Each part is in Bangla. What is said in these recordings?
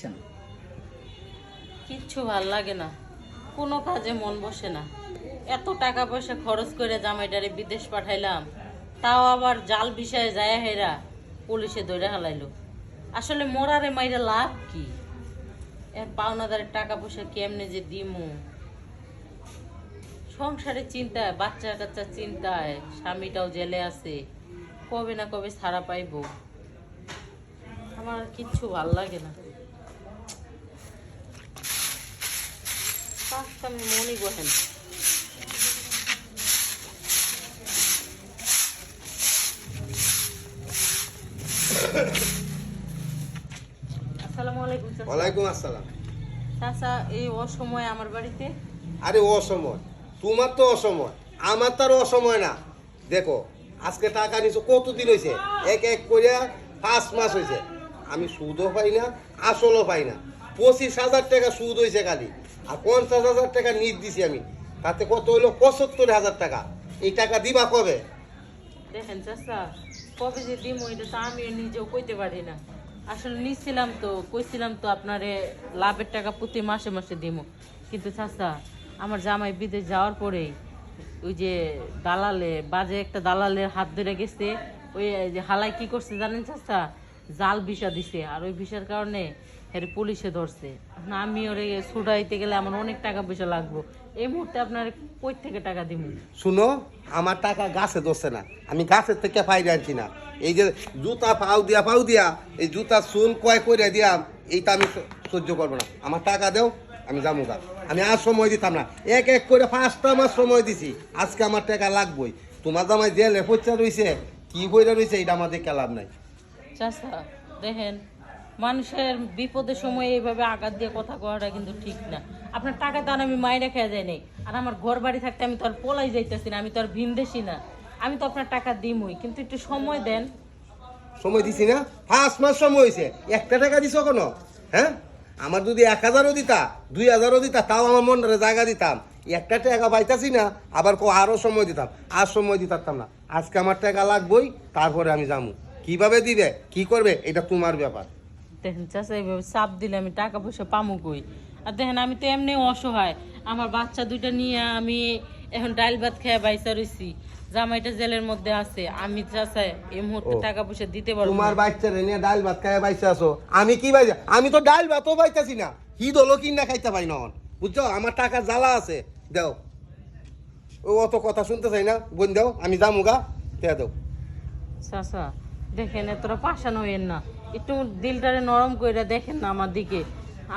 যাচ্ছেন? কিচ্ছু ভাল লাগে না, কোনো কাজে মন বসে না। এত টাকা পয়সা খরচ করে জামাইটারে বিদেশ পাঠাইলাম, তাও আবার জাল বিষয়ে যায় হেরা পুলিশে ধরে হালাইলো। আসলে মোরারে মাইরা লাভ কি? এর পাওনাদারের টাকা পয়সা কেমনে যে দিমু, সংসারের চিন্তায়, বাচ্চা কাচ্চার চিন্তায়, স্বামীটাও জেলে আছে, কবে না কবে ছাড়া পাইবো। আমার আর কিচ্ছু ভাল লাগে না, কাজটা আমি মনে বহেন। আসসালামু আলাইকুম চাচা। ওয়ালাইকুম আসসালাম। চাচা, এই অসময়ে আমার বাড়িতে? আরে অসময়, তোমার তো অসময়, আমার তো আর অসময় না। দেখো আজকে টাকা নিছো কতদিন হয়েছে, এক এক করে 5 মাস হয়েছে, আমি সুদও পাই না আসলও পাই না। 25,000 টাকা সুদ হয়েছে খালি, আর 50,000 টাকা নিট দিছি আমি, তাতে কত হইলো 75,000 টাকা। এই টাকা দিবা কবে? দেখেন চাচা, কবে যে দিমু এটা তো আমি নিজেও কইতে পারি না। আসলে নিচ্ছিলাম তো, কইছিলাম তো আপনারে লাভের টাকা প্রতি মাসে মাসে দিমু, কিন্তু চাচা আমার জামাই বিদেশ যাওয়ার পরেই ওই যে দালালে, বাজে একটা দালালের হাত ধরে গেছে। ওই যে হালাই কি করছে জানেন চাচা? জাল ভিসা দিছে, আর ওই ভিসার কারণে এর পুলিশে ধরছে। এখন আমি ওরে ছুটাইতে গেলে আমার অনেক টাকা পয়সা লাগবে। এই মুহূর্তে আপনার কই থেকে টাকা দিব? শুনো, আমার টাকা গাছে ধরছে না, আমি গাছের থেকে পাই আনছি না। এই যে জুতা পাও দিয়া এই জুতা চুল কয় করে দিয়াম, এইটা আমি সহ্য করবো না। আমার টাকা দেও, আমি যাবো গা। আমি আর সময় দিতাম না, এক এক করে 5টা মাস সময় দিছি, আজকে আমার টাকা লাগবই। তোমার জামাই জেলে পচা রয়েছে, কি বইরা রয়েছে, এটা আমাদের লাভ নাই। চাচা দেখেন, মানুষের বিপদের সময় এইভাবে আঘাত দিয়ে কথা কওয়াটা কিন্তু ঠিক না। আপনার টাকা তো আর আমি মাইরে খেয়ে যাই নাই, আর আমার ঘর বাড়ি থাকতে আমি তো আর পলাই যাইতেছি না, আমি তো আর ভিনদেশি না। আমি তো আপনার টাকা দিমই, কিন্তু একটু সময় দেন। সময় দিছি না? 5 মাস সময় হয়েছে, একটা টাকা দিছ কোনো? হ্যাঁ, আমার যদি 1,000ও দিতা, 2,000ও দিতা, তাও আমার মনটারে জায়গা দিতাম। একটা টাকা পাইতাছি না, আবার আরো সময় দিতাম, আর সময় দিতাম না। আজকে আমার টাকা লাগবই, তারপরে আমি যাবো। কিভাবে দিবে, কি করবে, এটা তোমার ব্যাপার। দেখেন চাচা, এইভাবে চাপ দিলে আমি টাকা পয়সা পামু কই? আর দেখেন আমি তো এমনি অসহায়, আমার বাচ্চা দুইটা নিয়ে আমি এখন ডাল ভাত খেয়ে বাইসা রইছি, জামাইটা জেলের মধ্যে আছে। আমি চাচা এই মুহূর্তে টাকা পয়সা দিতে পারবো না। তোমার বাচ্চারে নিয়ে ডাল ভাত খাই বাইসে আসো, আমি কি বাইজা? আমি তো ডাল ভাতও পাইতাছি না, কি দলো কিনা খাইতে পাই না। বুঝছো, আমার টাকা জ্বালা আছে, দেও। ও অত কথা শুনতে চাই না, বোন দাও, আমি যাবো গা, দেও। চাচা দেখেন, এতটা পাশানো হইেন না, একটু দিলটারে নরম কইরা দেখেন না আমার দিকে।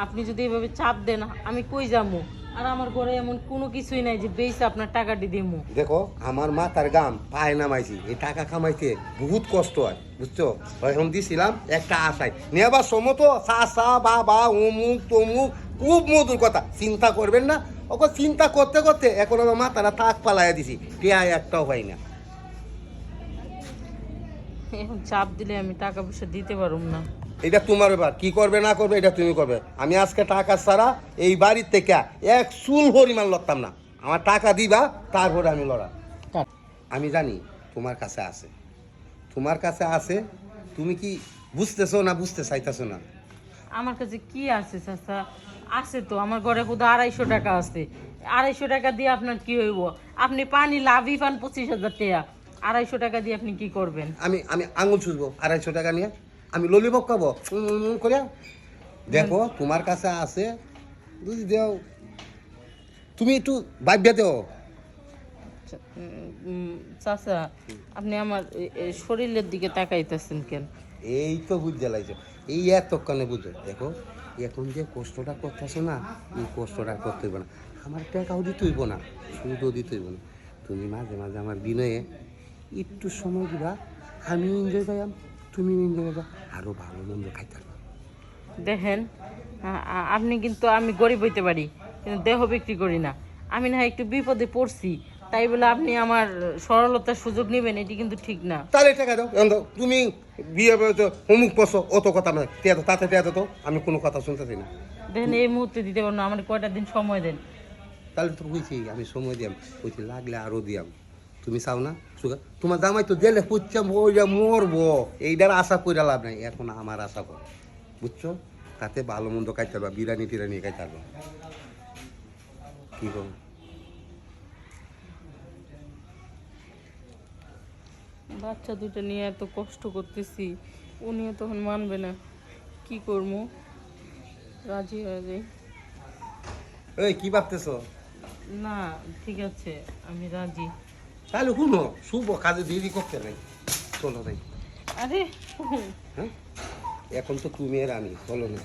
আপনি যদি এভাবে চাপ দেন, আমি কই যাবো? আর আমার ঘরে এমন কোনো কিছুই নাই যে বেশ আপনার টাকাটি দিমু। দেখো, আমার মাথার গাম পায়ে নামাইছি, এই টাকা কামাইতে বহুত কষ্ট হয়, বুঝছো। এখন দিছিলাম একটা আশায়, নেবার সময় তো চাচা বাবা অমুক তমুক খুব মধুর কথা, চিন্তা করবেন না। ওকে চিন্তা করতে করতে এখন আমার মাথাটা তাক পালাইয়া দিছি, টিয়া একটাও পাই না। এখন চাপ দিলে আমি টাকা পয়সা দিতে পারুম না। এটা তোমার ব্যাপার, কি করবে না করবে এটা তুমি করবে। আমি আজকে টাকা ছাড়া এই বাড়ির থেকে এক চুল পরিমাণ লড়তাম না। আমার টাকা দিবা, তারপরে আমি লড়া। আমি জানি তোমার কাছে আছে, তোমার কাছে আছে, তুমি কি বুঝতেছো না বুঝতে চাইতেছো না? আমার কাছে কি আছে চাচা? আছে তো, আমার ঘরে খুদা 250 টাকা আছে। 250 টাকা দিয়ে আপনার কি হইব? আপনি পানি লাভই পান 25,000 টাকা, 250 টাকা দিয়ে আপনি কি করবেন? আমি আমি আঙুল ছুঁচবো 250 টাকা নিয়ে? আমি ললিপপ খাবো করে? দেখো তোমার কাছে আছে, বুঝি দেও, তুমি একটু ভাববে দেও। চাচা আপনি আমার শরীরের দিকে তাকাইতেছেন কেন? এই তো বুঝতে লাগছো, এই এতক্ষণে বুঝো। দেখো এখন যে কষ্টটা করতেছো না, এই কষ্টটা করতে হইব না। আমার টাকাও দিতে হইব না, সুদও দিতে হইব না। তুমি মাঝে মাঝে আমার বিনয়ে একটু সময় দিবা, আমি এনজয় পাইলাম, তুমি এনজয় পাবা, আরও ভালো মন্দ খাইতে পারবা। দেখেন, আপনি কিন্তু, আমি গরিব হইতে পারি কিন্তু দেহ বিক্রি করি না। আমি না হয় একটু বিপদে পড়ছি, তাই বলে আপনি আমার সরলতার সুযোগ নেবেন, এটি কিন্তু ঠিক না। তাহলে টাকা দাও, এখন দাও। তুমি বিয়ে অমুক পশো, অত কথা মানে তাতে টেয়া তো, আমি কোনো কথা শুনতেছি না। দেখেন এই মুহূর্তে দিতে পারবো না, আমার কয়টা দিন সময় দেন। তাহলে তো বুঝছি, আমি সময় দিয়াম, বলছি লাগলে আরও দিয়াম। তুমি চাও না সুগা? তোমার জামাই তো জেলে পুচ্ছা মরবো, এইটার আশা করে লাভ নাই, এখন আমার আশা কর, বুঝছো। তাতে ভালো মন্দ খাইতে পারবা, বিরিয়ানি টিরানি খাইতে পারবা। কি করবো? বাচ্চা দুটো নিয়ে এত কষ্ট করতেছি, উনিও তখন মানবে না, কি করবো? রাজি হয়ে যাই। এই কি ভাবতেছ? না ঠিক আছে, আমি রাজি। তাহলে শুনো, শুভ কাজে দেরি করতে নাই, চলো নাই। আরে হ্যাঁ, এখন তো তুমি আর আমি, চলো না।